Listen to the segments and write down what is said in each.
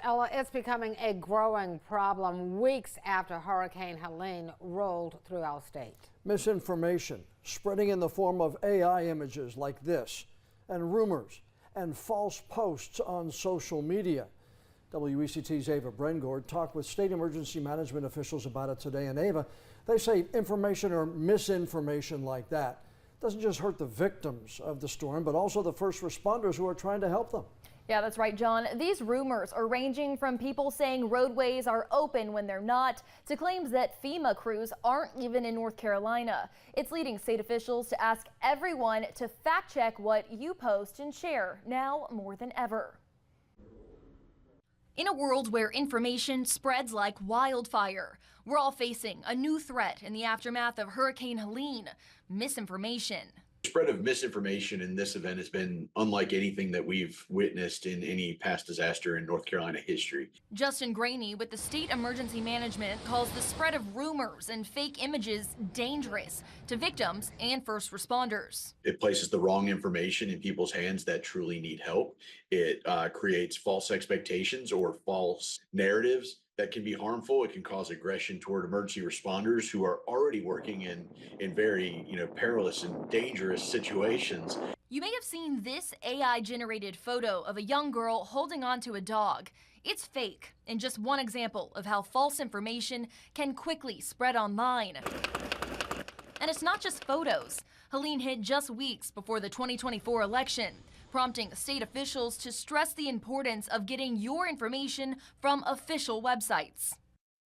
Ella, it's becoming a growing problem weeks after Hurricane Helene rolled through our state. Misinformation spreading in the form of AI images like this, and rumors and false posts on social media. WECT's Ava Brengord talked with state emergency management officials about it today. And Ava, they say information or misinformation like that doesn't just hurt the victims of the storm, but also the first responders who are trying to help them. Yeah, that's right, John. These rumors are ranging from people saying roadways are open when they're not, to claims that FEMA crews aren't even in North Carolina. It's leading state officials to ask everyone to fact check what you post and share, now more than ever. In a world where information spreads like wildfire, we're all facing a new threat in the aftermath of Hurricane Helene: misinformation. The spread of misinformation in this event has been unlike anything that we've witnessed in any past disaster in North Carolina history. Justin Graney with the State Emergency Management calls the spread of rumors and fake images dangerous to victims and first responders. It places the wrong information in people's hands that truly need help. It creates false expectations or false narratives that can be harmful. It can cause aggression toward emergency responders who are already working in very perilous and dangerous situations. You may have seen this AI-generated photo of a young girl holding on to a dog. It's fake, and just one example of how false information can quickly spread online. And it's not just photos. Helene hit just weeks before the 2024 election, prompting state officials to stress the importance of getting your information from official websites.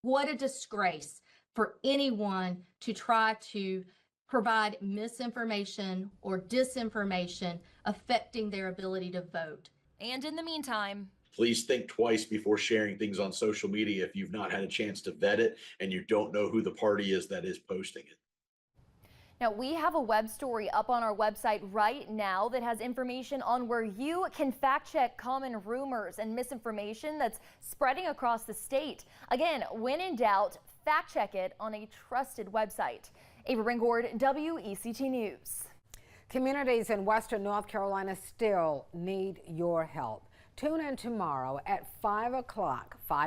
What a disgrace for anyone to try to provide misinformation or disinformation affecting their ability to vote. And in the meantime, please think twice before sharing things on social media if you've not had a chance to vet it and you don't know who the party is that is posting it. now, we have a web story up on our website right now that has information on where you can fact check common rumors and misinformation that's spreading across the state. Again, when in doubt, fact check it on a trusted website. Ava Brengord, WECT News. Communities in western North Carolina still need your help. Tune in tomorrow at 5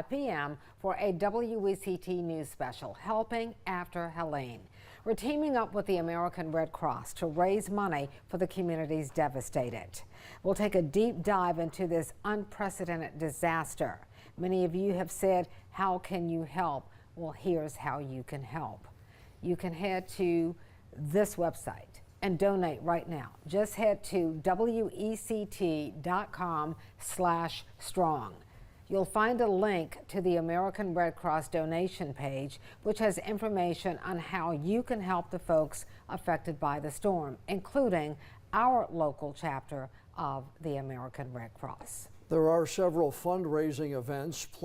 p.m. for a WECT News special, Helping After Helene. We're teaming up with the American Red Cross to raise money for the communities devastated. We'll take a deep dive into this unprecedented disaster. Many of you have said, how can you help? Well, here's how you can help. You can head to this website and donate right now. Just head to wect.com/strong. You'll find a link to the American Red Cross donation page, which has information on how you can help the folks affected by the storm, including our local chapter of the American Red Cross. There are several fundraising events planned.